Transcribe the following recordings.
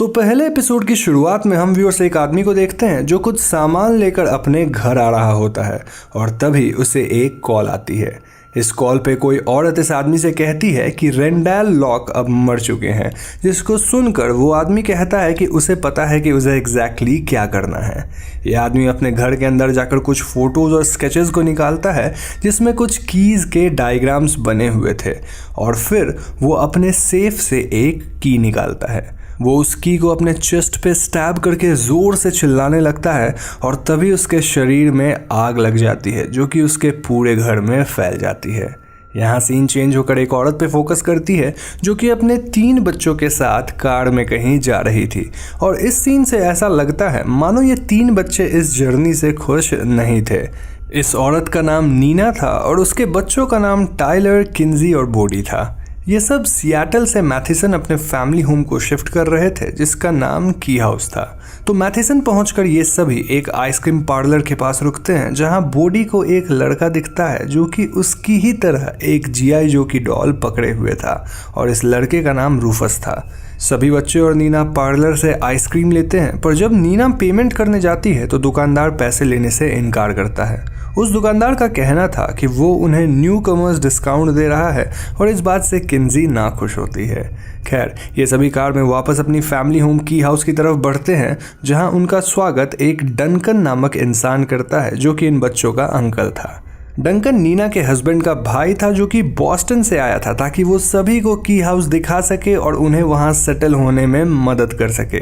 तो पहले एपिसोड की शुरुआत में हम व्यूअर्स एक आदमी को देखते हैं जो कुछ सामान लेकर अपने घर आ रहा होता है और तभी उसे एक कॉल आती है। इस कॉल पे कोई औरत इस आदमी से कहती है कि रेंडल लॉक अब मर चुके हैं, जिसको सुनकर वो आदमी कहता है कि उसे पता है कि उसे एग्जैक्टली क्या करना है। ये आदमी अपने घर के अंदर जाकर कुछ फोटोज और स्केचेस को निकालता है जिसमें कुछ कीज के डायग्राम्स बने हुए थे और फिर वो अपने सेफ से एक की निकालता है। वो उस की को अपने चेस्ट पे स्टैब करके ज़ोर से चिल्लाने लगता है और तभी उसके शरीर में आग लग जाती है जो कि उसके पूरे घर में फैल जाती है। यहाँ सीन चेंज होकर एक औरत पे फोकस करती है जो कि अपने 3 बच्चों के साथ कार में कहीं जा रही थी और इस सीन से ऐसा लगता है मानो ये 3 बच्चे इस जर्नी से खुश नहीं थे। इस औरत का नाम नीना था और उसके बच्चों का नाम टाइलर, किंजी और बोडी था। ये सब सियाटल से मैथिसन अपने फैमिली होम को शिफ्ट कर रहे थे जिसका नाम की हाउस था। तो मैथिसन पहुंचकर ये सभी एक आइसक्रीम पार्लर के पास रुकते हैं जहां बोडी को एक लड़का दिखता है जो कि उसकी ही तरह एक जीआई जो की डॉल पकड़े हुए था और इस लड़के का नाम रूफस था। सभी बच्चे और नीना पार्लर से आइसक्रीम लेते हैं पर जब नीना पेमेंट करने जाती है तो दुकानदार पैसे लेने से इनकार करता है। उस दुकानदार का कहना था कि वो उन्हें न्यू कमर्स डिस्काउंट दे रहा है और इस बात से किंजी ना खुश होती है। खैर ये सभी कार में वापस अपनी फैमिली होम की हाउस की तरफ बढ़ते हैं जहां उनका स्वागत एक डंकन नामक इंसान करता है जो कि इन बच्चों का अंकल था। डंकन नीना के हस्बैंड का भाई था जो कि बॉस्टन से आया था ताकि वो सभी को की हाउस दिखा सके और उन्हें वहां सेटल होने में मदद कर सके।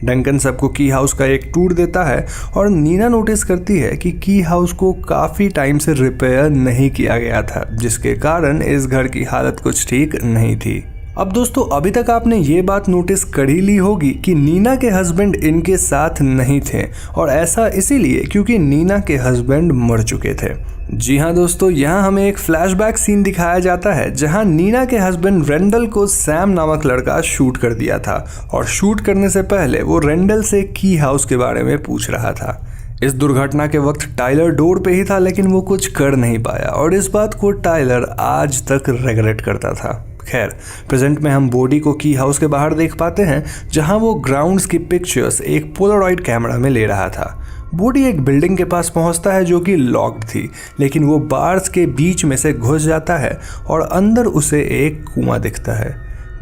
डंकन सबको की हाउस का एक टूर देता है और नीना नोटिस करती है कि की हाउस को काफ़ी टाइम से रिपेयर नहीं किया गया था जिसके कारण इस घर की हालत कुछ ठीक नहीं थी। अब दोस्तों अभी तक आपने ये बात नोटिस कर ही ली होगी कि नीना के हस्बैंड इनके साथ नहीं थे और ऐसा इसीलिए क्योंकि नीना के हस्बैंड मर चुके थे। जी हाँ दोस्तों, यहाँ हमें एक फ्लैशबैक सीन दिखाया जाता है जहाँ नीना के हस्बैंड रेंडल को सैम नामक लड़का शूट कर दिया था और शूट करने से पहले वो रेंडल से की हाउस के बारे में पूछ रहा था। इस दुर्घटना के वक्त टाइलर डोर पे ही था लेकिन वो कुछ कर नहीं पाया और इस बात को टाइलर आज तक रिग्रेट करता था। खैर प्रेजेंट में हम बॉडी को की हाउस के बाहर देख पाते हैं जहां वो ग्राउंड्स की पिक्चर्स एक पोलारॉइड कैमरा में ले रहा था। बॉडी एक बिल्डिंग के पास पहुंचता है जो कि लॉक्ड थी लेकिन वो बार्स के बीच में से घुस जाता है और अंदर उसे एक कुआं दिखता है।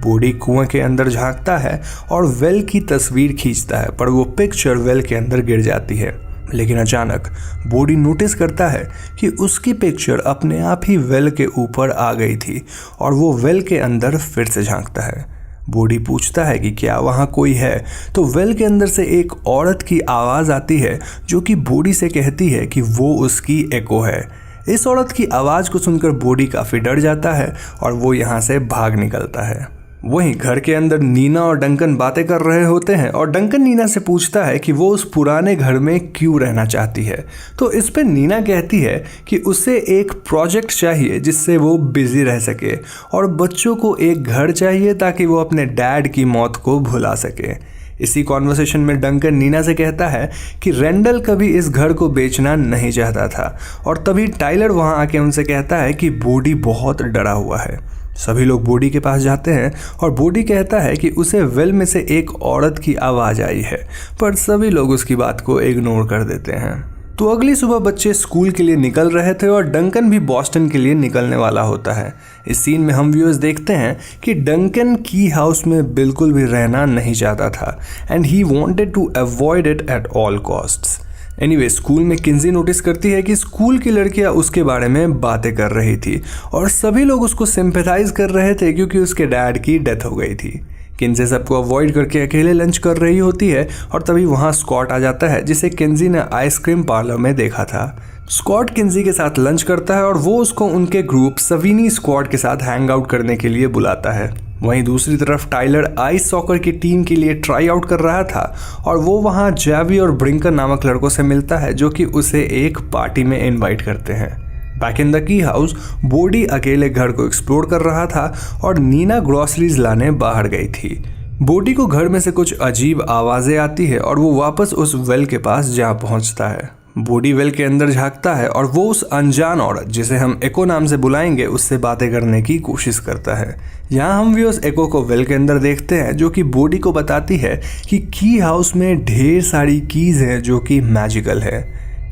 बॉडी कुएं के अंदर झांकता है और वेल की तस्वीर खींचता है पर वो पिक्चर वेल के अंदर गिर जाती है। लेकिन अचानक बॉडी नोटिस करता है कि उसकी पिक्चर अपने आप ही वेल के ऊपर आ गई थी और वो वेल के अंदर फिर से झांकता है। बॉडी पूछता है कि क्या वहाँ कोई है तो वेल के अंदर से एक औरत की आवाज़ आती है जो कि बॉडी से कहती है कि वो उसकी एको है। इस औरत की आवाज़ को सुनकर बॉडी काफ़ी डर जाता है और वो यहाँ से भाग निकलता है। वहीं घर के अंदर नीना और डंकन बातें कर रहे होते हैं और डंकन नीना से पूछता है कि वो उस पुराने घर में क्यों रहना चाहती है। तो इस पे नीना कहती है कि उसे एक प्रोजेक्ट चाहिए जिससे वो बिजी रह सके और बच्चों को एक घर चाहिए ताकि वो अपने डैड की मौत को भुला सके। इसी कॉन्वर्सेशन में डंकन नीना से कहता है कि रेंडल कभी इस घर को बेचना नहीं चाहता था और तभी टाइलर वहाँ आके उनसे कहता है कि बॉडी बहुत डरा हुआ है। सभी लोग बॉडी के पास जाते हैं और बॉडी कहता है कि उसे वेल में से एक औरत की आवाज़ आई है पर सभी लोग उसकी बात को इग्नोर कर देते हैं। तो अगली सुबह बच्चे स्कूल के लिए निकल रहे थे और डंकन भी बॉस्टन के लिए निकलने वाला होता है। इस सीन में हम व्यूअर्स देखते हैं कि डंकन की हाउस में बिल्कुल भी रहना नहीं चाहता था and he wanted to avoid it at all costs. Anyway school में किंजी नोटिस करती है कि स्कूल की लड़कियां उसके बारे में बातें कर रही थी और सभी लोग उसको सिंपैथाइज कर रहे थे क्योंकि उसके डैड की डेथ हो गई थी। किंजी सबको अवॉइड करके अकेले लंच कर रही होती है और तभी वहाँ स्कॉट आ जाता है जिसे किंजी ने आइसक्रीम पार्लर में देखा था। स्कॉट किंजी के साथ लंच करता है और वो उसको उनके ग्रुप सवीनी स्क्वाड के साथ हैंग आउट करने के लिए बुलाता है। वहीं दूसरी तरफ टाइलर आइस सॉकर की टीम के लिए ट्राई आउट कर रहा था और वो वहाँ जैवी और ब्रिंकर नामक लड़कों से मिलता है जो कि उसे एक पार्टी में इनवाइट करते हैं। Back in the key house body अकेले घर को एक्सप्लोर कर रहा था और नीना ग्रोसरीज लाने बाहर गई थी। बॉडी को घर में से कुछ अजीब आवाज़ें आती है और वो वापस उस वेल के पास जा पहुंचता है। बॉडी वेल के अंदर झांकता है और वो उस अनजान औरत जिसे हम एको नाम से बुलाएंगे उससे बातें करने की कोशिश करता है। यहाँ हम भी उस एको को वेल के अंदर देखते हैं जो कि बॉडी को बताती है कि की हाउस में ढेर सारी कीज हैं जो कि मैजिकल है।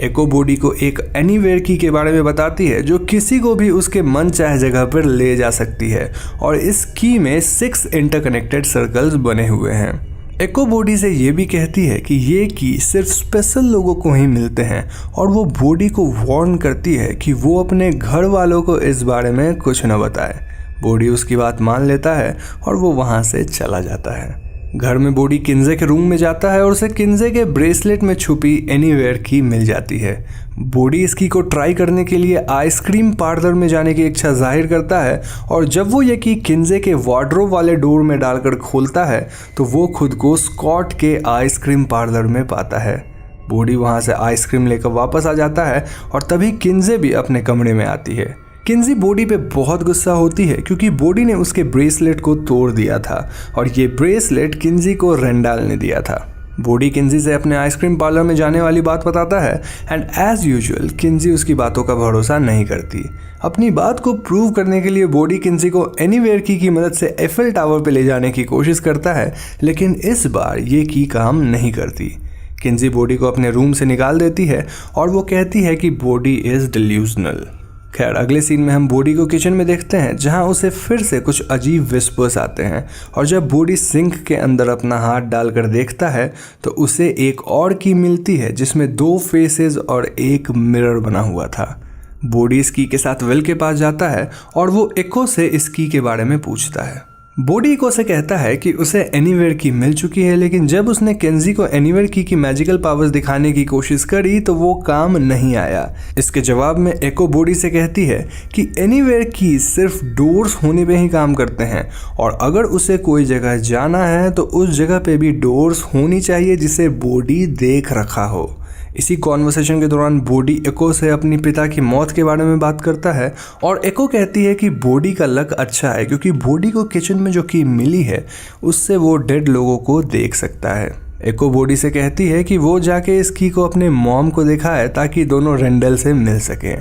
एको बॉडी को एक एनीवेयर की के बारे में बताती है जो किसी को भी उसके मन चाहे जगह पर ले जा सकती है और इस की में 6 इंटरकनेक्टेड सर्कल्स बने हुए हैं। एको बॉडी से ये भी कहती है कि ये की सिर्फ स्पेशल लोगों को ही मिलते हैं और वो बॉडी को वार्न करती है कि वो अपने घर वालों को इस बारे में कुछ न बताए। बॉडी उसकी बात मान लेता है और वो वहाँ से चला जाता है। घर में बॉडी किन्जे के रूम में जाता है और उसे किन्जे के ब्रेसलेट में छुपी एनीवेयर की मिल जाती है। बॉडी इस की को ट्राई करने के लिए आइसक्रीम पार्लर में जाने की इच्छा जाहिर करता है और जब वो ये की किन्जे के वार्डरोब वाले डोर में डालकर खोलता है तो वो खुद को स्कॉट के आइसक्रीम पार्लर में पाता है। बॉडी वहाँ से आइसक्रीम लेकर वापस आ जाता है और तभी किन्जे भी अपने कमरे में आती है। किन्जी बॉडी पे बहुत गुस्सा होती है क्योंकि बॉडी ने उसके ब्रेसलेट को तोड़ दिया था और ये ब्रेसलेट किन्जी को रेंडाल ने दिया था। बॉडी किन्जी से अपने आइसक्रीम पार्लर में जाने वाली बात बताता है एंड एज यूजुअल किन्जी उसकी बातों का भरोसा नहीं करती। अपनी बात को प्रूव करने के लिए बॉडी किन्जी को एनीवेयर की मदद से एफएल टावर पे ले जाने की कोशिश करता है लेकिन इस बार ये की काम नहीं करती। किन्जी बॉडी को अपने रूम से निकाल देती है और वो कहती है कि बॉडी इज डिल्यूजनल। खैर अगले सीन में हम बॉडी को किचन में देखते हैं जहां उसे फिर से कुछ अजीब विस्पर्स आते हैं और जब बॉडी सिंक के अंदर अपना हाथ डालकर देखता है तो उसे एक और की मिलती है जिसमें 2 फेसेस और एक मिरर बना हुआ था। बॉडी इस की के साथ वेल के पास जाता है और वो एको से इस की के बारे में पूछता है। बॉडी एको से कहता है कि उसे एनीवेयर की मिल चुकी है लेकिन जब उसने किन्जी को एनीवेयर की मैजिकल पावर्स दिखाने की कोशिश करी तो वो काम नहीं आया। इसके जवाब में एको बॉडी से कहती है कि एनीवेयर की सिर्फ डोर्स होने पे ही काम करते हैं और अगर उसे कोई जगह जाना है तो उस जगह पे भी डोर्स होनी चाहिए जिसे बॉडी देख रखा हो। इसी कॉन्वर्सेशन के दौरान बॉडी एको से अपनी पिता की मौत के बारे में बात करता है और एको कहती है कि बॉडी का लक अच्छा है क्योंकि बॉडी को किचन में जो की मिली है उससे वो डेड लोगों को देख सकता है। एको बॉडी से कहती है कि वो जाके इस की को अपने मॉम को दिखाए ताकि दोनों रेंडल से मिल सके।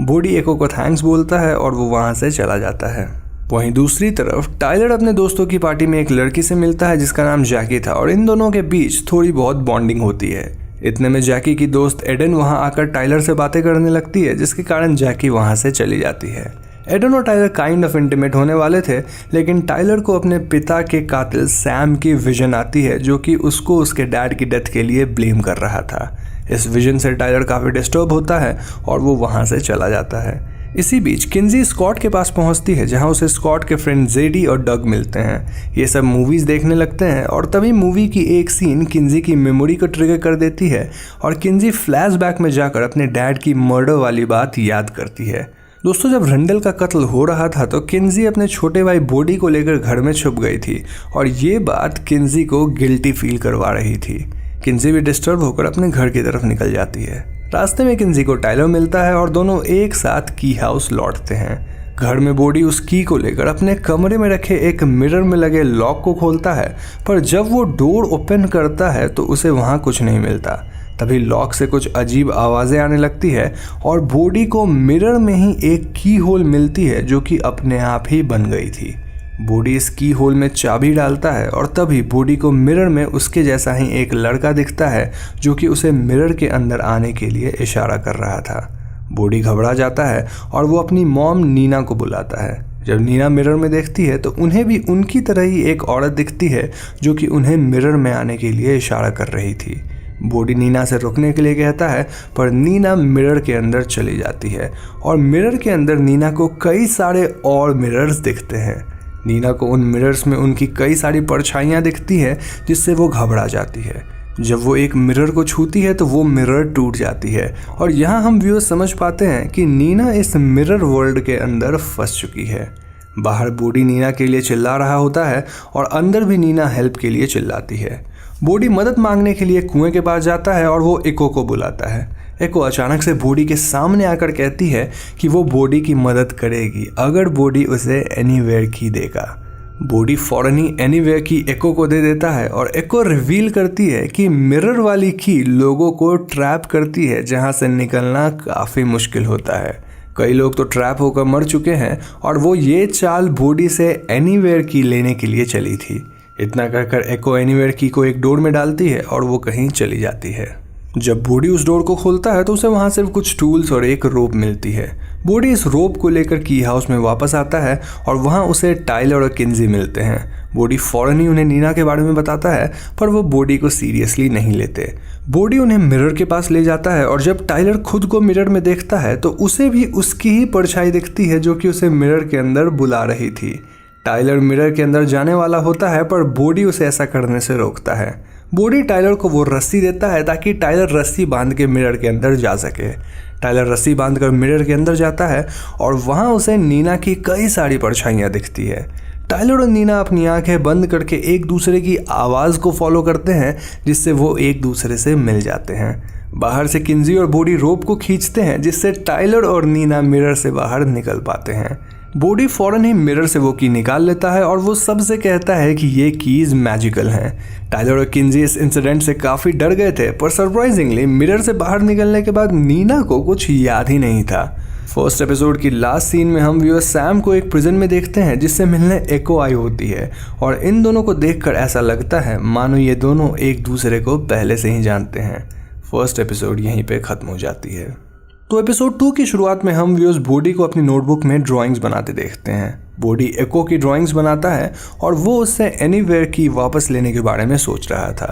बॉडी एको को थैंक्स बोलता है और वो वहाँ से चला जाता है। वहीं दूसरी तरफ टाइलर अपने दोस्तों की पार्टी में एक लड़की से मिलता है जिसका नाम जैकी था और इन दोनों के बीच थोड़ी बहुत बॉन्डिंग होती है। इतने में जैकी की दोस्त एडन वहां आकर टाइलर से बातें करने लगती है जिसके कारण जैकी वहां से चली जाती है। एडन और टाइलर काइंड ऑफ इंटीमेट होने वाले थे लेकिन टाइलर को अपने पिता के कातिल सैम की विजन आती है जो कि उसको उसके डैड की डेथ के लिए ब्लेम कर रहा था। इस विजन से टाइलर काफ़ी डिस्टर्ब होता है और वो वहाँ से चला जाता है। इसी बीच किन्जी स्कॉट के पास पहुंचती है जहां उसे स्कॉट के फ्रेंड जेडी और डग मिलते हैं। ये सब मूवीज़ देखने लगते हैं और तभी मूवी की एक सीन किन्जी की मेमोरी को ट्रिगर कर देती है और किन्जी फ्लैशबैक में जाकर अपने डैड की मर्डर वाली बात याद करती है। दोस्तों जब रेंडल का कत्ल हो रहा था तो किन्जी अपने छोटे भाई बॉडी को लेकर घर में छुप गई थी और ये बात किन्जी को गिल्टी फील करवा रही थी। किन्जी भी डिस्टर्ब होकर अपने घर की तरफ निकल जाती है। रास्ते में किन्जी को टाइलर मिलता है और दोनों एक साथ की हाउस लौटते हैं। घर में बॉडी उस की को लेकर अपने कमरे में रखे एक मिरर में लगे लॉक को खोलता है पर जब वो डोर ओपन करता है तो उसे वहाँ कुछ नहीं मिलता। तभी लॉक से कुछ अजीब आवाज़ें आने लगती है और बॉडी को मिरर में ही एक की होल मिलती है जो कि अपने आप ही बन गई थी। बॉडी इस की होल में चाबी डालता है और तभी बॉडी को मिरर में उसके जैसा ही एक लड़का दिखता है जो कि उसे मिरर के अंदर आने के लिए इशारा कर रहा था। बॉडी घबरा जाता है और वो अपनी मॉम नीना को बुलाता है। जब नीना मिरर में देखती है तो उन्हें भी उनकी तरह ही एक औरत दिखती है जो कि उन्हें मिरर में आने के लिए इशारा कर रही थी। बॉडी नीना से रुकने के लिए कहता है पर नीना मिरर के अंदर चली जाती है और मिरर के अंदर नीना को कई सारे और मिरर्स दिखते हैं। नीना को उन मिरर्स में उनकी कई सारी परछाइयाँ दिखती हैं जिससे वो घबरा जाती है। जब वो एक मिरर को छूती है तो वो मिरर टूट जाती है और यहाँ हम व्यूअर्स समझ पाते हैं कि नीना इस मिरर वर्ल्ड के अंदर फंस चुकी है। बाहर बॉडी नीना के लिए चिल्ला रहा होता है और अंदर भी नीना हेल्प के लिए चिल्लाती है। बॉडी मदद मांगने के लिए कुएं के पास जाता है और वो एको को बुलाता है। एको अचानक से बॉडी के सामने आकर कहती है कि वो बॉडी की मदद करेगी अगर बॉडी उसे एनीवेयर की देगा। बॉडी फौरन ही एनीवेयर की एको को दे देता है और एको रिवील करती है कि मिरर वाली की लोगों को ट्रैप करती है, जहां से निकलना काफ़ी मुश्किल होता है। कई लोग तो ट्रैप होकर मर चुके हैं और वो ये चाल बॉडी से एनीवेयर की लेने के लिए चली थी। इतना कर एको एनीवेयर की को एक डोर में डालती है और वो कहीं चली जाती है। जब बॉडी उस डोर को खोलता है तो उसे वहाँ सिर्फ कुछ टूल्स और एक रोप मिलती है। बॉडी इस रोप को लेकर की हाउस में वापस आता है और वहाँ उसे टाइलर और किंजी मिलते हैं। बॉडी फौरन ही उन्हें नीना के बारे में बताता है, पर वो बॉडी को सीरियसली नहीं लेते। बॉडी उन्हें मिरर के पास ले जाता है और जब टाइलर खुद को मिरर में देखता है तो उसे भी उसकी ही परछाई दिखती है जो कि उसे मिरर के अंदर बुला रही थी। टाइलर मिरर के अंदर जाने वाला होता है, पर बॉडी उसे ऐसा करने से रोकता है। बॉडी टाइलर को वो रस्सी देता है ताकि टाइलर रस्सी बांध के मिरर के अंदर जा सके। टाइलर रस्सी बांधकर मिरर के अंदर जाता है और वहाँ उसे नीना की कई सारी परछाइयाँ दिखती है। टाइलर और नीना अपनी आंखें बंद करके एक दूसरे की आवाज़ को फॉलो करते हैं, जिससे वो एक दूसरे से मिल जाते हैं। बाहर से किंजी और बॉडी रोप को खींचते हैं, जिससे टाइलर और नीना मिरर से बाहर निकल पाते हैं। बॉडी फौरन ही मिरर से वो की निकाल लेता है और वो सबसे कहता है कि ये कीज मैजिकल हैं। टाइलर और किंजी इस इंसिडेंट से काफ़ी डर गए थे, पर सरप्राइजिंगली मिरर से बाहर निकलने के बाद नीना को कुछ याद ही नहीं था। फर्स्ट एपिसोड की लास्ट सीन में हम व्यूअर सैम को एक प्रिजन में देखते हैं, जिससे मिलने एको आई होती है और इन दोनों को देखकर ऐसा लगता है मानो ये दोनों एक दूसरे को पहले से ही जानते हैं। फर्स्ट एपिसोड यहीं पे ख़त्म हो जाती है। तो एपिसोड 2 की शुरुआत में हम व्यूअर्स बॉडी को अपनी नोटबुक में ड्राइंग्स बनाते देखते हैं। बॉडी एको की ड्राइंग्स बनाता है और वो उससे एनीवेयर की वापस लेने के बारे में सोच रहा था।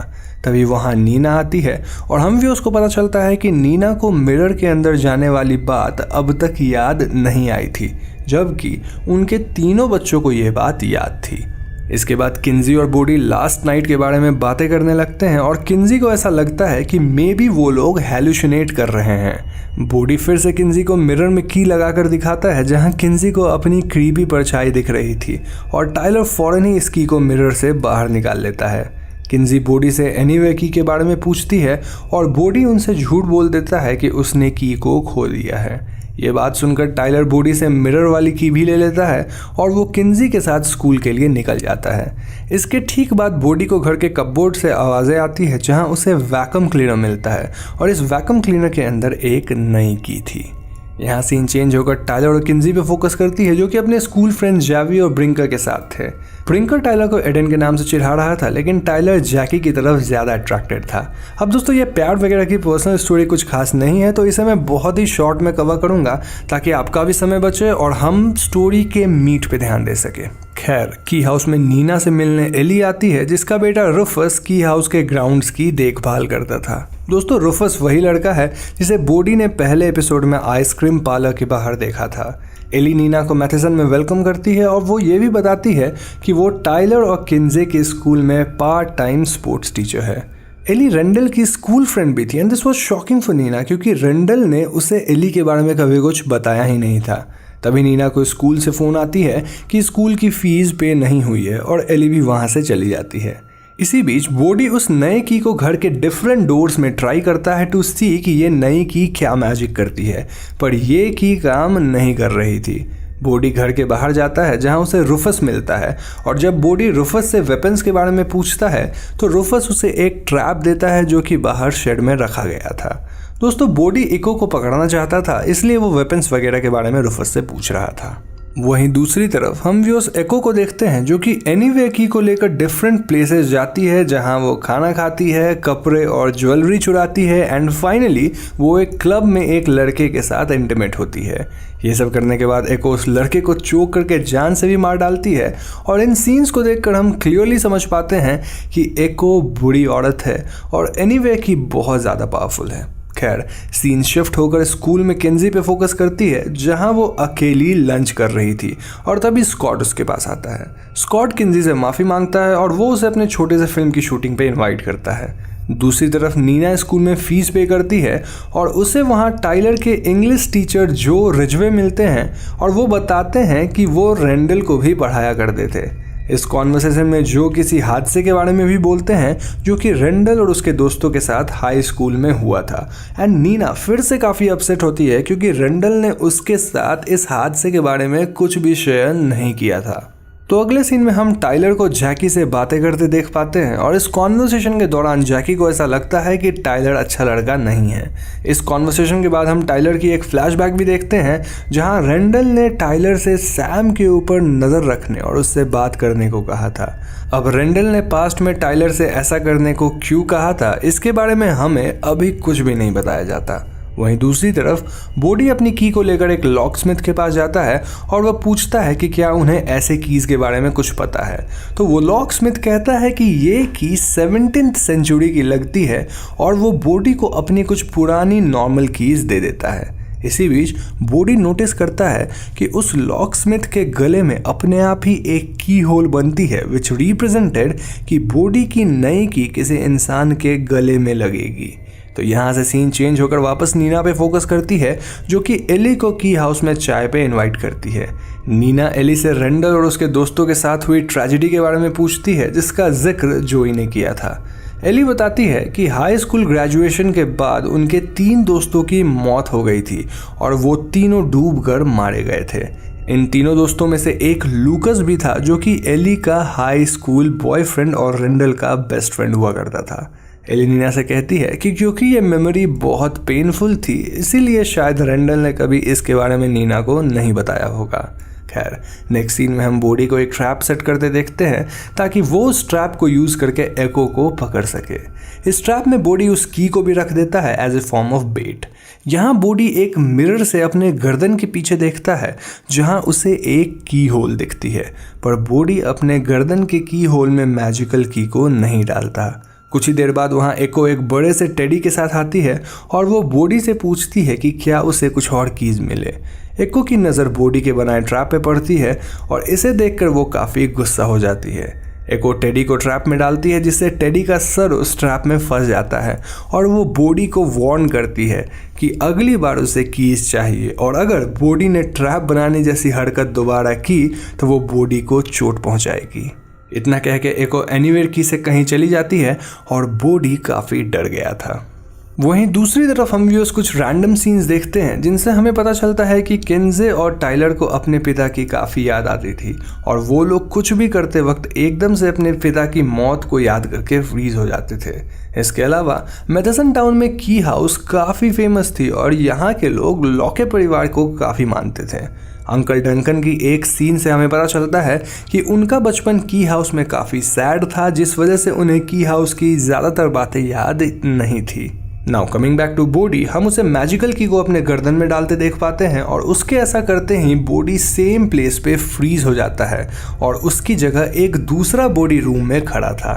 तभी वहाँ नीना आती है और हम व्यूअर्स को पता चलता है कि नीना को मिरर के अंदर जाने वाली बात अब तक याद नहीं आई थी, जबकि उनके तीनों बच्चों को ये बात याद थी। इसके बाद किंजी और बॉडी लास्ट नाइट के बारे में बातें करने लगते हैं और किंजी को ऐसा लगता है कि मे बी वो लोग हैलुसिनेट कर रहे हैं। बॉडी फिर से किंजी को मिरर में की लगाकर दिखाता है, जहां किंजी को अपनी क्रीपी परछाई दिख रही थी और टाइलर फौरन ही इस की को मिरर से बाहर निकाल लेता है। किंजी बॉडी से एनीवेयर की के बारे में पूछती है और बॉडी उनसे झूठ बोल देता है कि उसने की को खो दिया है। ये बात सुनकर टाइलर बॉडी से मिरर वाली की भी ले लेता है और वो किंजी के साथ स्कूल के लिए निकल जाता है। इसके ठीक बाद बॉडी को घर के कपबोर्ड से आवाज़ें आती है, जहां उसे वैक्यूम क्लीनर मिलता है और इस वैक्यूम क्लीनर के अंदर एक नई की थी। यहाँ सीन चेंज होकर टाइलर और किंजी पे फोकस करती है, जो कि अपने स्कूल फ्रेंड जैवी और ब्रिंकर के साथ थे। ब्रिंकर टाइलर को एडन के नाम से चिढ़ा रहा था, लेकिन टाइलर जैकी की तरफ ज़्यादा अट्रैक्टेड था। अब दोस्तों, ये प्यार वगैरह की पर्सनल स्टोरी कुछ खास नहीं है, तो इसे मैं बहुत ही शॉर्ट में कवर करूँगा ताकि आपका भी समय बचे और हम स्टोरी के मीट पे ध्यान दे सके। खैर, की हाउस में नीना से मिलने एली आती है, जिसका बेटा रुफस की हाउस के ग्राउंड्स की देखभाल करता था। दोस्तों, रुफस वही लड़का है जिसे बॉडी ने पहले एपिसोड में आइसक्रीम पार्लर के बाहर देखा था। एली नीना को मैथेसन में वेलकम करती है और वो ये भी बताती है कि वो टाइलर और किंजे के स्कूल में पार्ट टाइम स्पोर्ट्स टीचर है। एली रेंडल की स्कूल फ्रेंड भी थी and this was shocking for Nina, क्योंकि रेंडल ने उसे एली के बारे में कभी कुछ बताया ही नहीं था। तभी नीना को स्कूल से फ़ोन आती है कि स्कूल की फ़ीस पे नहीं हुई है और एली भी वहाँ से चली जाती है। इसी बीच बॉडी उस नए की को घर के डिफरेंट डोर्स में ट्राई करता है टू सी कि ये नई की क्या मैजिक करती है, पर ये की काम नहीं कर रही थी। बॉडी घर के बाहर जाता है, जहां उसे रुफस मिलता है और जब बॉडी रुफस से वेपन्स के बारे में पूछता है तो रुफस उसे एक ट्रैप देता है, जो कि बाहर शेड में रखा गया था। दोस्तों, बॉडी इको को पकड़ना चाहता था, इसलिए वो वेपन्स वगैरह के बारे में रुफस से पूछ रहा था। वहीं दूसरी तरफ हम व्यूअर्स एको को देखते हैं, जो कि एनीवेयर की को लेकर डिफरेंट प्लेसेस जाती है, जहां वो खाना खाती है, कपड़े और ज्वेलरी चुराती है एंड फाइनली वो एक क्लब में एक लड़के के साथ इंटीमेट होती है। ये सब करने के बाद एको उस लड़के को चोक करके जान से भी मार डालती है और इन सीन्स को देखकर हम क्लियरली समझ पाते हैं कि एको बुरी औरत है और एनीवेयर की बहुत ज़्यादा पावरफुल है। खैर, सीन शिफ्ट होकर स्कूल में किंजी पे फोकस करती है, जहां वो अकेली लंच कर रही थी और तभी स्कॉट उसके पास आता है। स्कॉट किंजी से माफ़ी मांगता है और वो उसे अपने छोटे से फिल्म की शूटिंग पे इनवाइट करता है। दूसरी तरफ नीना स्कूल में फ़ीस पे करती है और उसे वहाँ टाइलर के इंग्लिश टीचर जो रिजवे मिलते हैं और वो बताते हैं कि वो रेंडल को भी पढ़ाया करते थे। इस कॉन्वर्सेशन में जो किसी हादसे के बारे में भी बोलते हैं, जो कि रेंडल और उसके दोस्तों के साथ हाई स्कूल में हुआ था एंड नीना फिर से काफ़ी अपसेट होती है, क्योंकि रेंडल ने उसके साथ इस हादसे के बारे में कुछ भी शेयर नहीं किया था। तो अगले सीन में हम टाइलर को जैकी से बातें करते देख पाते हैं और इस कॉन्वर्सेशन के दौरान जैकी को ऐसा लगता है कि टाइलर अच्छा लड़का नहीं है। इस कॉन्वर्सेशन के बाद हम टाइलर की एक फ्लैशबैक भी देखते हैं जहां रेंडल ने टाइलर से सैम के ऊपर नज़र रखने और उससे बात करने को कहा था। अब रेंडल ने पास्ट में टाइलर से ऐसा करने को क्यों कहा था, इसके बारे में हमें अभी कुछ भी नहीं बताया जाता। वहीं दूसरी तरफ बोडी अपनी की को लेकर एक लॉकस्मिथ के पास जाता है और वह पूछता है कि क्या उन्हें ऐसे कीज के बारे में कुछ पता है। तो वो लॉकस्मिथ कहता है कि ये की 17th सेंचुरी की लगती है और वो बोडी को अपनी कुछ पुरानी नॉर्मल कीज दे देता है। इसी बीच बोडी नोटिस करता है कि उस लॉकस्मिथ के गले में अपने आप ही एक की होल बनती है विच रिप्रेजेंटेड कि बोडी की नई की किसी इंसान के गले में लगेगी। तो यहाँ से सीन चेंज होकर वापस नीना पे फोकस करती है जो कि एली को की हाउस में चाय पे इनवाइट करती है। नीना एली से रेंडल और उसके दोस्तों के साथ हुई ट्रेजेडी के बारे में पूछती है जिसका जिक्र जोई ने किया था। एली बताती है कि हाई स्कूल ग्रेजुएशन के बाद उनके 3 दोस्तों की मौत हो गई थी और वो तीनों डूबकर मारे गए थे। इन तीनों दोस्तों में से एक लूकस भी था जो कि एली का हाई स्कूल बॉयफ्रेंड और रेंडल का बेस्ट फ्रेंड हुआ करता था। एली नीना से कहती है कि क्योंकि ये मेमोरी बहुत पेनफुल थी इसीलिए शायद रेंडल ने कभी इसके बारे में नीना को नहीं बताया होगा। खैर नेक्स्ट सीन में हम बोडी को एक ट्रैप सेट करते देखते हैं ताकि वो उस ट्रैप को यूज करके एको को पकड़ सके। इस ट्रैप में बोडी उस की को भी रख देता है एज ए फॉर्म ऑफ बेट। यहाँ बोडी एक मिरर से अपने गर्दन के पीछे देखता है जहाँ उसे एक की होल दिखती है, पर बोडी अपने गर्दन के की होल में मैजिकल की को नहीं डालता। कुछ ही देर बाद वहाँ एको एक बड़े से टेडी के साथ आती है और वो बोडी से पूछती है कि क्या उसे कुछ और कीज मिले। एको की नज़र बोडी के बनाए ट्रैप पे पड़ती है और इसे देखकर वो काफ़ी गुस्सा हो जाती है। एको टेडी को ट्रैप में डालती है जिससे टेडी का सर उस ट्रैप में फंस जाता है और वो बोडी को वार्न करती है कि अगली बार उसे कीज चाहिए और अगर बोडी ने ट्रैप बनाने जैसी हरकत दोबारा की तो वो बोडी को चोट पहुँचाएगी। इतना कह के एको एनीवेयर की से कहीं चली जाती है और बोडी काफ़ी डर गया था। वहीं दूसरी तरफ हम व्यूअर्स कुछ रैंडम सीन्स देखते हैं जिनसे हमें पता चलता है कि किन्जे और टाइलर को अपने पिता की काफ़ी याद आती थी और वो लोग कुछ भी करते वक्त एकदम से अपने पिता की मौत को याद करके फ्रीज हो जाते थे। इसके अलावा मैथसन टाउन में की हाउस काफ़ी फेमस थी और यहाँ के लोग लॉके परिवार को काफ़ी मानते थे। अंकल डंकन की एक सीन से हमें पता चलता है कि उनका बचपन की हाउस में काफ़ी सैड था जिस वजह से उन्हें की हाउस की ज़्यादातर बातें याद नहीं थी। नाउ कमिंग बैक टू बोडी, हम उसे मैजिकल की को अपने गर्दन में डालते देख पाते हैं और उसके ऐसा करते ही बोडी सेम प्लेस पे फ्रीज हो जाता है और उसकी जगह एक दूसरा बोडी रूम में खड़ा था।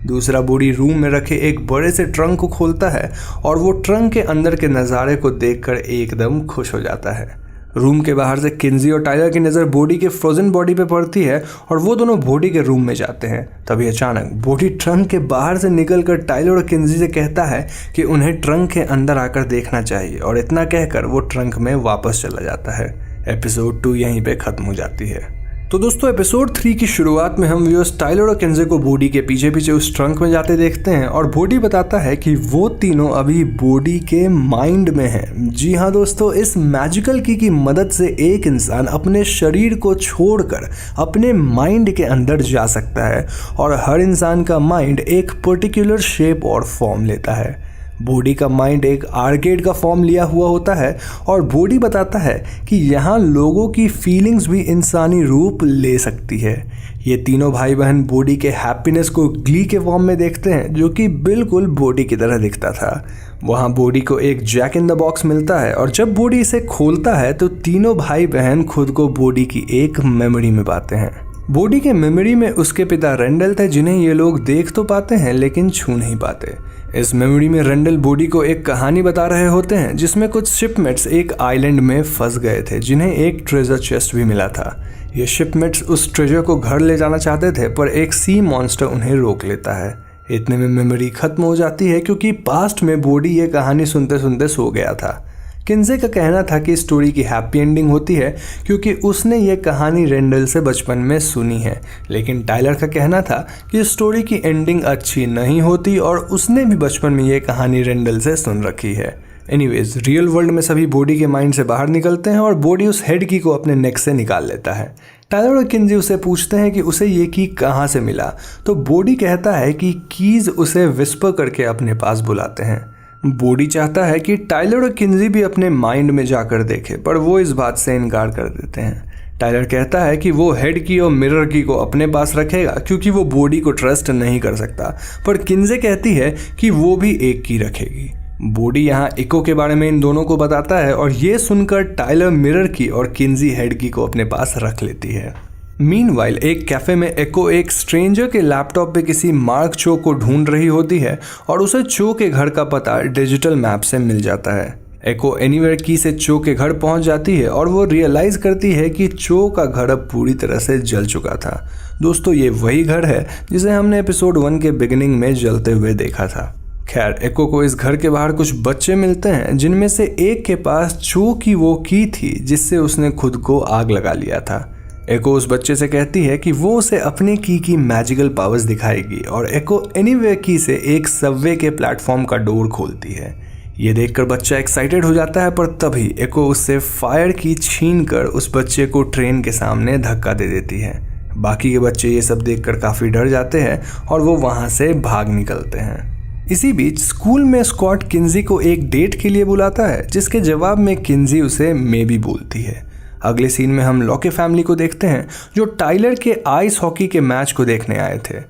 दूसरा बोडी रूम में रखे एक बड़े से ट्रंक को खोलता है और वो ट्रंक के अंदर के नज़ारे को देखकर एकदम खुश हो जाता है। रूम के बाहर से किन्जी और टाइलर की नज़र बोडी के फ्रोजन बॉडी पे पड़ती है और वो दोनों बोडी के रूम में जाते हैं। तभी अचानक बोडी ट्रंक के बाहर से निकलकर टाइलर और किन्जी से कहता है कि उन्हें ट्रंक के अंदर आकर देखना चाहिए और इतना कहकर वो ट्रंक में वापस चला जाता है। एपिसोड 2 यहीं पे ख़त्म हो जाती है। तो दोस्तों एपिसोड 3 की शुरुआत में हम व्यूअर्स टाइलर और किन्जे को बोडी के पीछे पीछे उस ट्रंक में जाते देखते हैं और बोडी बताता है कि वो तीनों अभी बोडी के माइंड में हैं। जी हाँ दोस्तों, इस मैजिकल की मदद से एक इंसान अपने शरीर को छोड़कर अपने माइंड के अंदर जा सकता है और हर इंसान का माइंड एक पर्टिकुलर शेप और फॉर्म लेता है। बोडी का माइंड एक आर्केड का फॉर्म लिया हुआ होता है और बोडी बताता है कि यहाँ लोगों की फीलिंग्स भी इंसानी रूप ले सकती है। ये तीनों भाई बहन बोडी के हैप्पीनेस को ग्ली के फॉर्म में देखते हैं जो कि बिल्कुल बोडी की तरह दिखता था। वहाँ बोडी को एक जैक इन द बॉक्स मिलता है और जब बोडी इसे खोलता है तो तीनों भाई बहन खुद को बोडी की एक मेमोरी में पाते हैं। बोडी के मेमोरी में उसके पिता रेंडल थे जिन्हें ये लोग देख तो पाते हैं लेकिन छू नहीं पाते। इस मेमोरी में रेंडल बोडी को एक कहानी बता रहे होते हैं जिसमें कुछ शिपमेट्स एक आइलैंड में फंस गए थे जिन्हें एक ट्रेजर चेस्ट भी मिला था। ये शिपमेट्स उस ट्रेजर को घर ले जाना चाहते थे पर एक सी मॉन्स्टर उन्हें रोक लेता है। इतने में मेमोरी खत्म हो जाती है क्योंकि पास्ट में बोडी ये कहानी सुनते सुनते सो गया था। किन्जे का कहना था कि स्टोरी की हैप्पी एंडिंग होती है क्योंकि उसने ये कहानी रेंडल से बचपन में सुनी है, लेकिन टाइलर का कहना था कि स्टोरी की एंडिंग अच्छी नहीं होती और उसने भी बचपन में ये कहानी रेंडल से सुन रखी है। एनीवेज रियल वर्ल्ड में सभी बोडी के माइंड से बाहर निकलते हैं और बोडी उस हेड की को अपने नेक से निकाल लेता है। टायलर और किंजी उसे पूछते हैं कि उसे ये की कहाँ से मिला, तो बोडी कहता है कि कीज उसे विस्पर करके अपने पास बुलाते हैं। बोडी चाहता है कि टायलर और किंजी भी अपने माइंड में जाकर देखे, पर वो इस बात से इनकार कर देते हैं। टायलर कहता है कि वो हेड की और मिरर की को अपने पास रखेगा क्योंकि वो बोडी को ट्रस्ट नहीं कर सकता, पर किंजे कहती है कि वो भी एक की रखेगी। बोडी यहाँ इको के बारे में इन दोनों को बताता है और ये सुनकर टायलर मिरर की और किंजी हेड की को अपने पास रख लेती है। मीनवाइल एक कैफे में एको एक स्ट्रेंजर के लैपटॉप पे किसी मार्क चो को ढूंढ रही होती है और उसे चो के घर का पता डिजिटल मैप से मिल जाता है। एको एनीवेयर की से चो के घर पहुंच जाती है और वो रियलाइज करती है कि चो का घर अब पूरी तरह से जल चुका था। दोस्तों, ये वही घर है जिसे हमने एपिसोड 1 के बिगिनिंग में जलते हुए देखा था। खैर, एको को इस घर के बाहर कुछ बच्चे मिलते हैं जिनमें से एक के पास चो की वो की थी जिससे उसने खुद को आग लगा लिया था। एको उस बच्चे से कहती है कि वो उसे अपने की मैजिकल पावर्स दिखाएगी और एको एनीवेयर की से एक सबवे के प्लेटफॉर्म का डोर खोलती है। ये देखकर बच्चा एक्साइटेड हो जाता है, पर तभी एको उससे फायर की छीन कर उस बच्चे को ट्रेन के सामने धक्का दे देती है। बाकी के बच्चे ये सब देखकर काफ़ी डर जाते हैं और वो वहाँ से भाग निकलते हैं। इसी बीच स्कूल में स्कॉट किंजी को एक डेट के लिए बुलाता है, जिसके जवाब में किंजी उसे मे बी बोलती है। अगले सीन में हम लॉके फैमिली को देखते हैं जो टाइलर के आइस हॉकी के मैच को देखने आए थे।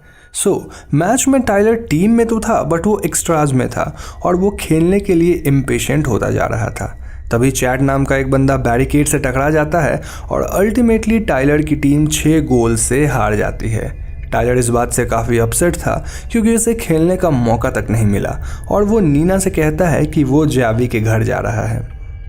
मैच में टाइलर टीम में तो था, बट वो एक्स्ट्राज में था और वो खेलने के लिए इम्पेशेंट होता जा रहा था। तभी चैड नाम का एक बंदा बैरिकेड से टकरा जाता है और अल्टीमेटली टाइलर की टीम 6 गोल से हार जाती है। टाइलर इस बात से काफ़ी अपसेट था क्योंकि उसे खेलने का मौका तक नहीं मिला और वो नीना से कहता है कि वो जैवी के घर जा रहा है।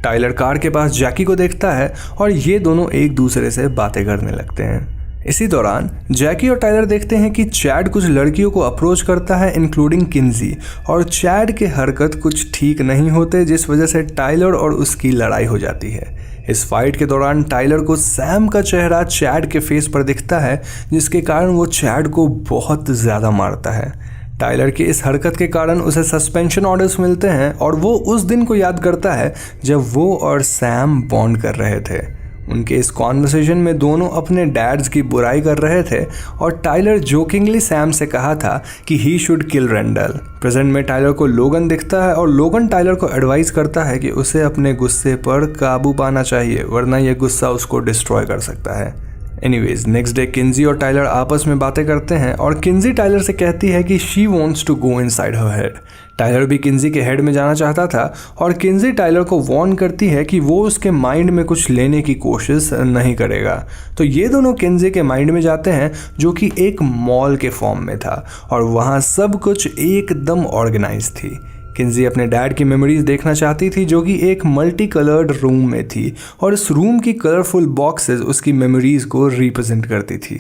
टाइलर कार के पास जैकी को देखता है और ये दोनों एक दूसरे से बातें करने लगते हैं। इसी दौरान जैकी और टाइलर देखते हैं कि चैड कुछ लड़कियों को अप्रोच करता है, इंक्लूडिंग किंजी, और चैड के हरकत कुछ ठीक नहीं होते, जिस वजह से टाइलर और उसकी लड़ाई हो जाती है। इस फाइट के दौरान टाइलर को सैम का चेहरा चैड के फेस पर दिखता है, जिसके कारण वो चैड को बहुत ज़्यादा मारता है। टाइलर की इस हरकत के कारण उसे सस्पेंशन ऑर्डर्स मिलते हैं और वो उस दिन को याद करता है जब वो और सैम बॉन्ड कर रहे थे। उनके इस कॉन्वर्सेशन में दोनों अपने डैड्स की बुराई कर रहे थे और टाइलर जोकिंगली सैम से कहा था कि he should kill Randall. Present में टाइलर को लोगन दिखता है और लोगन टाइलर को एडवाइस करता है कि उसे अपने गुस्से पर काबू पाना चाहिए, वरना यह गुस्सा उसको डिस्ट्रॉय कर सकता है। एनीवेज, नेक्स्ट डे किंजी और टाइलर आपस में बातें करते हैं और किंजी टाइलर से कहती है कि she wants to go inside her head. Tyler भी किंजी के हेड में जाना चाहता था और किंजी टाइलर को वार्न करती है कि वो उसके माइंड में कुछ लेने की कोशिश नहीं करेगा। तो ये दोनों किंजी के माइंड में जाते हैं जो कि एक मॉल के फॉर्म में था और वहाँ सब कुछ एकदम ऑर्गेनाइज थी। किंजी अपने डैड की मेमोरीज देखना चाहती थी जो कि एक मल्टी कलर्ड रूम में थी और इस रूम की कलरफुल बॉक्सेस उसकी मेमोरीज को रिप्रेजेंट करती थी।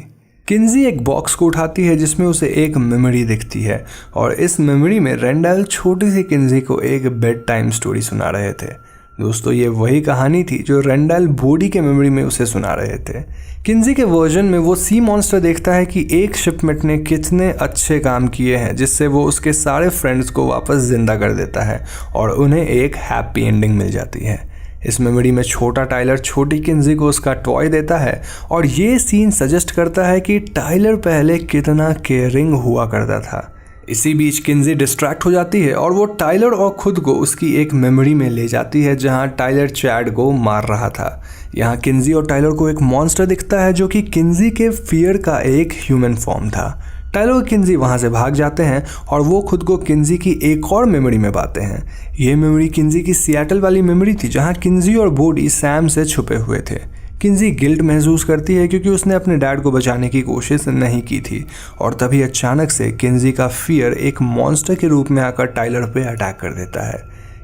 किंजी एक बॉक्स को उठाती है जिसमें उसे एक मेमोरी दिखती है और इस मेमोरी में रेंडल छोटी सी किंजी को एक बेड टाइम स्टोरी सुना रहे थे। दोस्तों, ये वही कहानी थी जो रेंडल बोडी के मेमोरी में उसे सुना रहे थे। किंजी के वर्जन में वो सी मॉन्स्टर देखता है कि एक शिपमेट ने कितने अच्छे काम किए हैं, जिससे वो उसके सारे फ्रेंड्स को वापस जिंदा कर देता है और उन्हें एक हैप्पी एंडिंग मिल जाती है। इस मेमोरी में छोटा टाइलर छोटी किंजी को उसका टॉय देता है और ये सीन सजेस्ट करता है कि टाइलर पहले कितना केयरिंग हुआ करता था। इसी बीच किंजी डिस्ट्रैक्ट हो जाती है और वो टाइलर और खुद को उसकी एक मेमोरी में ले जाती है जहां टाइलर चैड को मार रहा था। यहाँ किंजी और टाइलर को एक मॉन्स्टर दिखता है जो कि किंजी के फियर का एक ह्यूमन फॉर्म था। टाइलर और किंजी वहाँ से भाग जाते हैं और वो खुद को किंजी की एक और मेमोरी में पाते हैं। ये मेमोरी किंजी की सियाटल वाली मेमोरी थी जहाँ किंजी और बोडी सैम से छुपे हुए थे। किंजी गिल्ट महसूस करती है क्योंकि उसने अपने डैड को बचाने की कोशिश नहीं की थी और तभी अचानक से किंजी का फियर एक मॉन्स्टर के रूप में आकर टाइलर पे अटैक कर देता है।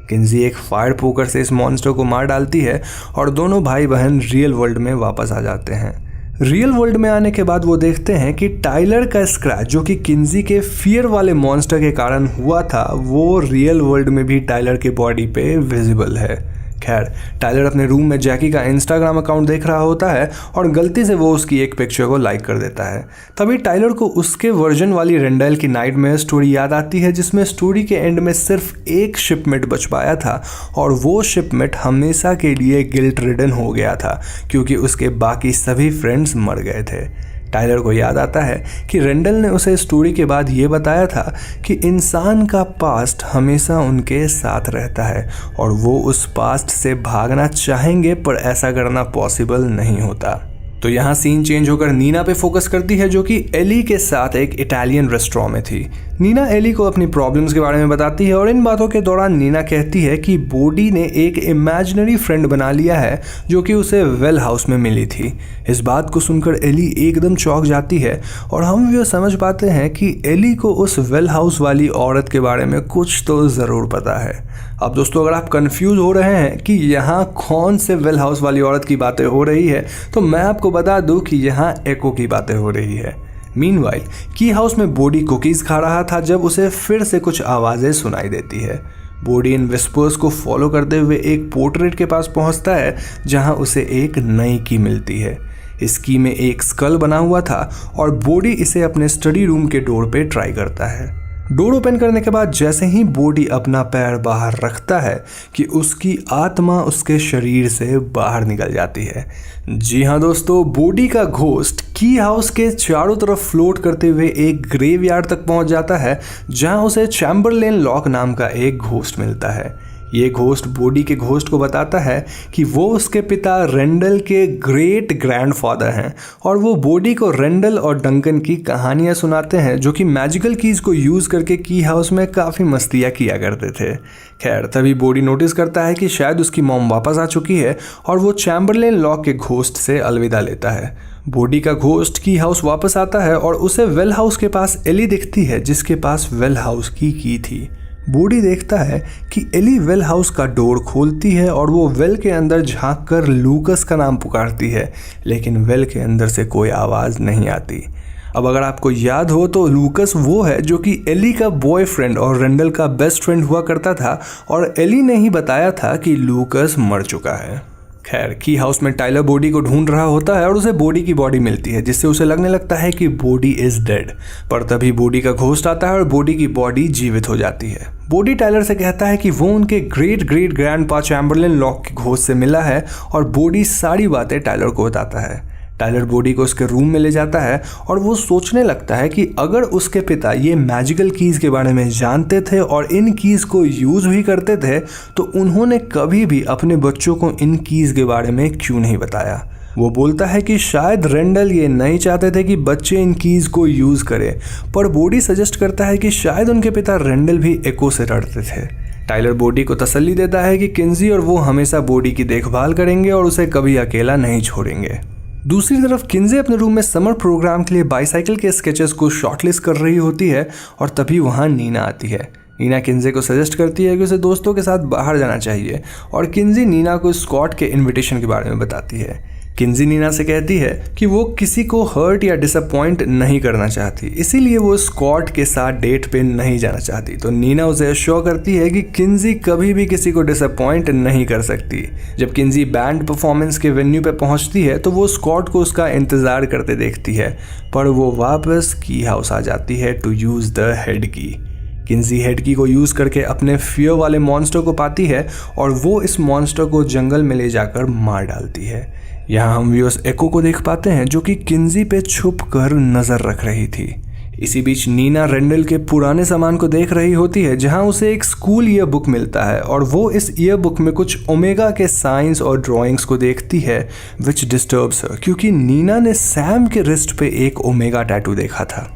किंजी एक फायर पोकर से इस मॉन्स्टर को मार डालती है और दोनों भाई बहन रियल वर्ल्ड में वापस आ जाते हैं। रियल वर्ल्ड में आने के बाद वो देखते हैं कि टाइलर का स्क्रैच जो कि किंजी के फियर वाले मॉन्स्टर के कारण हुआ था वो रियल वर्ल्ड में भी टाइलर के बॉडी पे विजिबल है। खैर, टाइलर अपने रूम में जैकी का इंस्टाग्राम अकाउंट देख रहा होता है और गलती से वो उसकी एक पिक्चर को लाइक कर देता है। तभी टाइलर को उसके वर्जन वाली रेंडल की नाइटमेयर स्टोरी याद आती है, जिसमें स्टोरी के एंड में सिर्फ एक शिपमेट बच पाया था और वो शिपमेट हमेशा के लिए गिल्ट रिडन हो गया था क्योंकि उसके बाकी सभी फ्रेंड्स मर गए थे। टाइलर को याद आता है कि रेंडल ने उसे स्टोरी के बाद ये बताया था कि इंसान का पास्ट हमेशा उनके साथ रहता है और वो उस पास्ट से भागना चाहेंगे पर ऐसा करना पॉसिबल नहीं होता। तो यहाँ सीन चेंज होकर नीना पे फोकस करती है, जो कि एली के साथ एक इटालियन रेस्टोरेंट में थी। नीना एली को अपनी प्रॉब्लम्स के बारे में बताती है और इन बातों के दौरान नीना कहती है कि बोडी ने एक इमेजिनरी फ्रेंड बना लिया है जो कि उसे वेल हाउस में मिली थी। इस बात को सुनकर एली एकदम चौंक जाती है और हम ये समझ पाते हैं कि एली को उस वेल हाउस वाली औरत के बारे में कुछ तो ज़रूर पता है। अब दोस्तों, अगर आप कंफ्यूज हो रहे हैं कि यहाँ कौन से वेल हाउस वाली औरत की बातें हो रही है, तो मैं आपको बता दूं कि यहाँ एको की बातें हो रही है। मीनवाइल की हाउस में बोडी कुकीज़ खा रहा था जब उसे फिर से कुछ आवाज़ें सुनाई देती है। बोडी इन विस्पर्स को फॉलो करते हुए एक पोर्ट्रेट के पास पहुंचता है जहां उसे एक नई की मिलती है। इस की में एक स्कल बना हुआ था और बोडी इसे अपने स्टडी रूम के डोर पे ट्राई करता है। डोर ओपन करने के बाद जैसे ही बोडी अपना पैर बाहर रखता है कि उसकी आत्मा उसके शरीर से बाहर निकल जाती है। जी हाँ दोस्तों, बोडी का घोस्ट की हाउस के चारों तरफ फ्लोट करते हुए एक ग्रेवयार्ड तक पहुंच जाता है जहां उसे चैम्बरलेन लॉक नाम का एक घोस्ट मिलता है। ये घोस्ट बोडी के घोस्ट को बताता है कि वो उसके पिता रेंडल के ग्रेट ग्रैंडफादर हैं और वो बोडी को रेंडल और डंकन की कहानियां सुनाते हैं जो कि मैजिकल कीज़ को यूज़ करके की हाउस में काफ़ी मस्तियाँ किया करते थे। खैर, तभी बोडी नोटिस करता है कि शायद उसकी मॉम वापस आ चुकी है और वो चैम्बरलेन लॉक के घोस्ट से अलविदा लेता है। बोडी का घोस्ट की हाउस वापस आता है और उसे वेल हाउस के पास एली दिखती है जिसके पास वेल हाउस की थी। बोडी देखता है कि एली वेल हाउस का डोर खोलती है और वो वेल के अंदर झांक कर लूकस का नाम पुकारती है, लेकिन वेल के अंदर से कोई आवाज़ नहीं आती। अब अगर आपको याद हो तो लूकस वो है जो कि एली का बॉयफ्रेंड और रेंडल का बेस्ट फ्रेंड हुआ करता था और एली ने ही बताया था कि लूकस मर चुका है। खैर, की हाउस में टाइलर बोडी को ढूंढ रहा होता है और उसे बोडी की बॉडी मिलती है जिससे उसे लगने लगता है कि बोडी इज डेड। पर तभी बोडी का घोस्ट आता है और बोडी की बॉडी जीवित हो जाती है। बोडी टाइलर से कहता है कि वो उनके great great grandpa Chamberlain lock के घोस्ट से मिला है और बोडी सारी बातें टाइलर को बताता है। टाइलर बोडी को उसके रूम में ले जाता है और वो सोचने लगता है कि अगर उसके पिता ये मैजिकल कीज़ के बारे में जानते थे और इन कीज़ को यूज़ भी करते थे तो उन्होंने कभी भी अपने बच्चों को इन कीज़ के बारे में क्यों नहीं बताया। वो बोलता है कि शायद रेंडल ये नहीं चाहते थे कि बच्चे इन कीज़ को यूज़ करें, पर बोडी सजेस्ट करता है कि शायद उनके पिता रेंडल भी एको से डरते थे। टाइलर बोडी को तसल्ली देता है कि किंजी और वो हमेशा बोडी की देखभाल करेंगे और उसे कभी अकेला नहीं छोड़ेंगे। दूसरी तरफ किंजे अपने रूम में समर प्रोग्राम के लिए बाईसाइकिल के स्केचेस को शॉर्टलिस्ट कर रही होती है और तभी वहाँ नीना आती है। नीना किंजे को सजेस्ट करती है कि उसे दोस्तों के साथ बाहर जाना चाहिए और किंजी नीना को स्कॉट के इनविटेशन के बारे में बताती है। किंजी नीना से कहती है कि वो किसी को हर्ट या डिसअपॉइंट नहीं करना चाहती, इसीलिए वो स्कॉट के साथ डेट पे नहीं जाना चाहती। तो नीना उसे अश्योर करती है कि किंजी कभी भी किसी को डिसअपॉइंट नहीं कर सकती। जब किंजी बैंड परफॉर्मेंस के वेन्यू पे पहुंचती है तो वो स्कॉट को उसका इंतज़ार करते देखती है, पर वो वापस की हाउस आ जाती है टू यूज़ द हेड की। किंजी हेड की को यूज़ करके अपने फियर वाले मॉन्स्टर को पाती है और वो इस मॉन्स्टर को जंगल में ले जाकर मार डालती है। यहाँ हम व्यूअर्स एको को देख पाते हैं जो कि किंजी पे छुप कर नज़र रख रही थी। इसी बीच नीना रेंडल के पुराने सामान को देख रही होती है जहाँ उसे एक स्कूल ईयर बुक मिलता है और वो इस ईयर बुक में कुछ ओमेगा के साइंस और ड्राइंग्स को देखती है विच डिस्टर्ब्स हर, क्योंकि नीना ने सैम के रिस्ट पे एक ओमेगा टैटू देखा था।